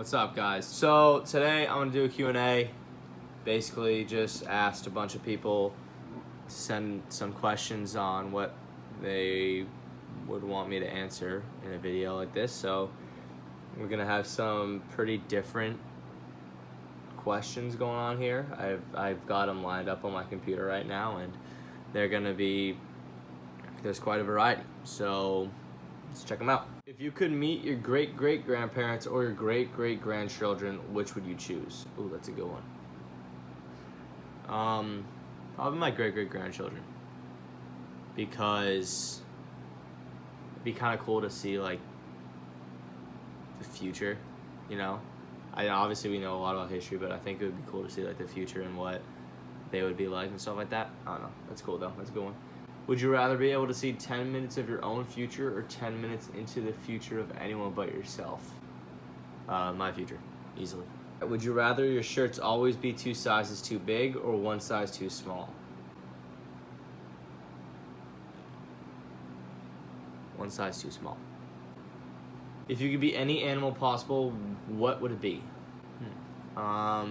What's up, guys? So today I'm gonna do a Q&A. Basically just asked a bunch of people to send some questions on what they would want me to answer in a video like this. So we're gonna have some pretty different questions going on here. I've got them lined up on my computer right now, and they're gonna be, there's quite a variety. So let's check them out. If you could meet your great-great-grandparents or your great-great-grandchildren, which would you choose? Ooh, that's a good one. Probably my great-great-grandchildren, because it'd be kind of cool to see like the future, you know? Obviously we know a lot about history, but I think it would be cool to see like the future and what they would be like and stuff like that. I don't know. That's cool though. That's a good one. Would you rather be able to see 10 minutes of your own future or 10 minutes into the future of anyone but yourself? My future, easily. Would you rather your shirts always be 2 sizes too big or 1 size too small? 1 size too small. If you could be any animal possible, what would it be? I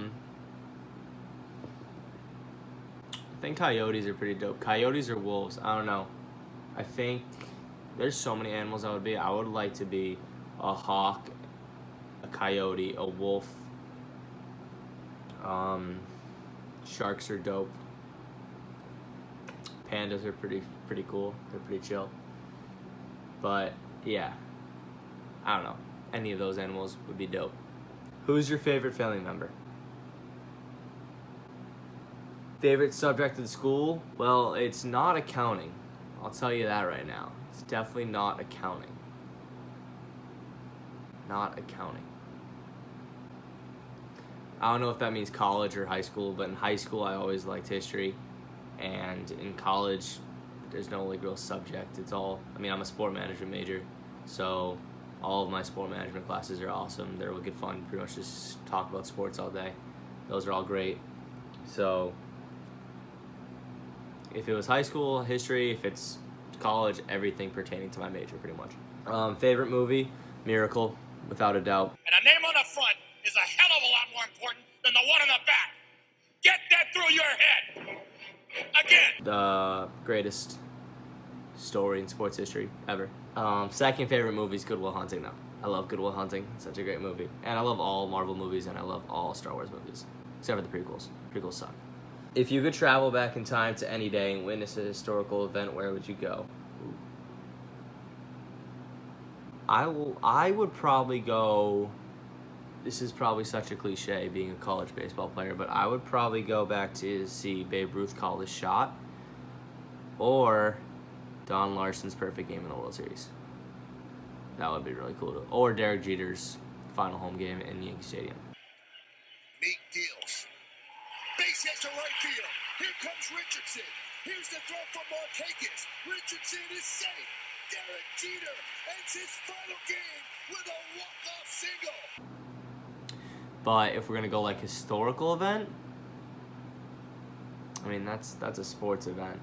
think coyotes are pretty dope. Coyotes or wolves, I don't know. I think there's so many animals I would be. I would like to be a hawk, a coyote, a wolf. Sharks are dope. Pandas are pretty cool. They're pretty chill. But yeah, I don't know. Any of those animals would be dope. Who's your favorite family member? Favorite subject in school? Well, it's not accounting. I'll tell you that right now. It's definitely not accounting. Not accounting. I don't know if that means college or high school, but in high school I always liked history, and in college there's no like real subject. It's all, I'm a sport management major, so all of my sport management classes are awesome. They're wicked fun. Pretty much just talk about sports all day. Those are all great. So if it was high school, history. If it's college, everything pertaining to my major, pretty much. Favorite movie? Miracle, without a doubt. And a name on the front is a hell of a lot more important than the one on the back. Get that through your head. Again. The greatest story in sports history ever. Second favorite movie is Good Will Hunting, though. I love Good Will Hunting. It's such a great movie. And I love all Marvel movies, and I love all Star Wars movies, except for the prequels. Prequels suck. If you could travel back in time to any day and witness a historical event, where would you go? I would probably go, this is probably such a cliche being a college baseball player, but I would probably go back to see Babe Ruth call his shot, or Don Larson's perfect game in the World Series. That would be really cool. Or Derek Jeter's final home game in Yankee Stadium. Meek deals. Base hit to right field. Here comes Richardson. Here's the throw from Markakis. Richardson is safe. Derek Jeter ends his final game with a walk-off single. But if we're gonna go like historical event, that's a sports event.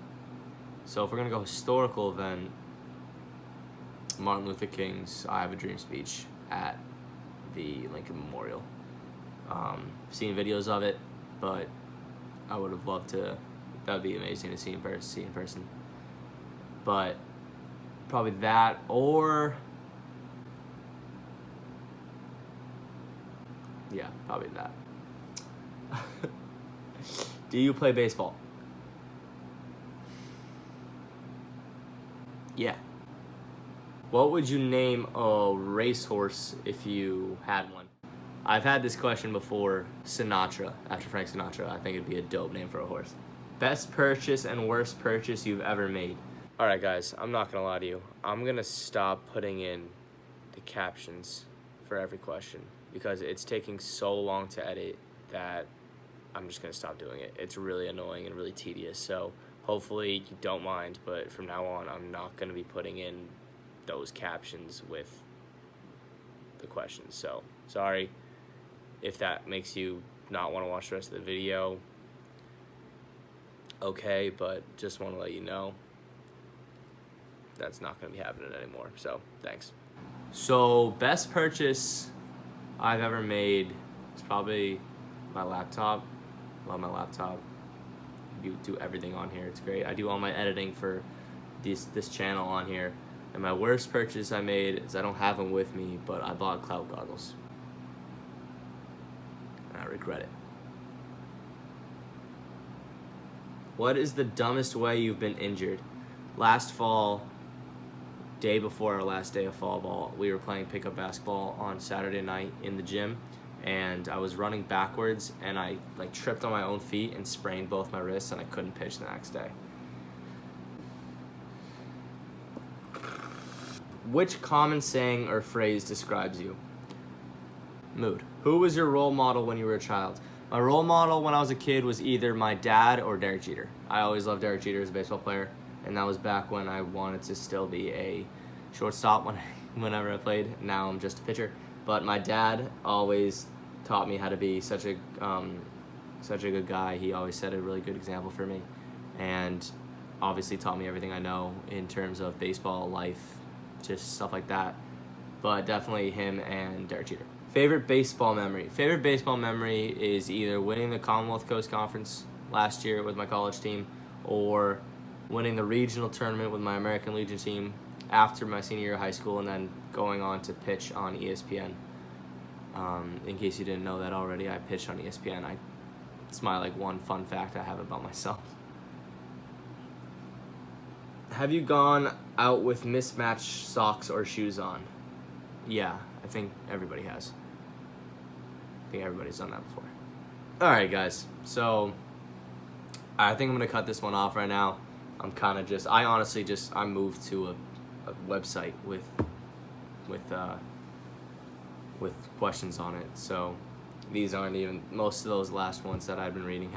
So if we're gonna go historical event, Martin Luther King's "I Have a Dream" speech at the Lincoln Memorial. Seen videos of it, but I would have loved to. That would be amazing to see in person. But probably that, or yeah, probably that. Do you play baseball? Yeah. What would you name a racehorse if you had one? I've had this question before. Sinatra, after Frank Sinatra. I think it'd be a dope name for a horse. Best purchase and worst purchase you've ever made. Alright guys, I'm not gonna lie to you. I'm gonna stop putting in the captions for every question because it's taking so long to edit that I'm just gonna stop doing it. It's really annoying and really tedious, so hopefully you don't mind, but from now on I'm not gonna be putting in those captions with the questions. So sorry if that makes you not want to watch the rest of the video. Okay, but just want to let you know that's not going to be happening anymore. So thanks. So best purchase I've ever made is probably my laptop. Love my laptop. You do everything on here. It's great. I do all my editing for this channel on here. And my worst purchase I made is I don't have them with me, but I bought cloud goggles. And I regret it. What is the dumbest way you've been injured? Last fall, day before our last day of fall ball, we were playing pickup basketball on Saturday night in the gym, and I was running backwards and I like tripped on my own feet and sprained both my wrists, and I couldn't pitch the next day. Which common saying or phrase describes you? Mood. Who was your role model when you were a child? My role model when I was a kid was either my dad or Derek Jeter. I always loved Derek Jeter as a baseball player, and that was back when I wanted to still be a shortstop whenever I played. Now I'm just a pitcher. But my dad always taught me how to be such a good guy. He always set a really good example for me, and obviously taught me everything I know in terms of baseball, life, just stuff like that. But definitely him and Derek Jeter. Favorite baseball memory? Favorite baseball memory is either winning the Commonwealth Coast Conference last year with my college team, or winning the regional tournament with my American Legion team after my senior year of high school, and then going on to pitch on ESPN. In case you didn't know that already, I pitched on ESPN. It's my one fun fact I have about myself. Have you gone out with mismatched socks or shoes on? Yeah, I think everybody has. I think everybody's done that before. Alright guys, so I think I'm going to cut this one off right now. I moved to a website with questions on it. So these aren't even, most of those last ones that I've been reading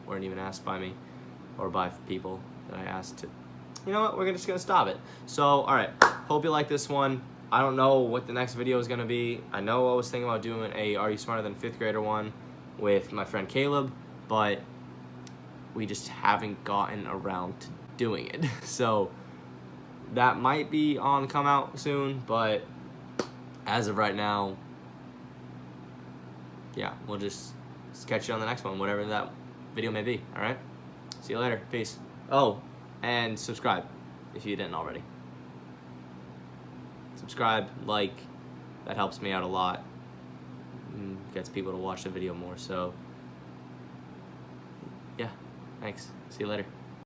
weren't even asked by me or by people that I asked to. You know what, we're just gonna stop it. So alright, hope you like this one. I don't know what the next video is gonna be. I know I was thinking about doing a Are You Smarter Than a Fifth Grader one with my friend Caleb, but we just haven't gotten around to doing it. So that might be on come out soon, but as of right now, yeah, we'll just catch you on the next one, whatever that video may be. All right, see you later. Peace. Oh, and subscribe if you didn't already. Subscribe, like, that helps me out a lot. Gets people to watch the video more. So yeah, thanks. See you later.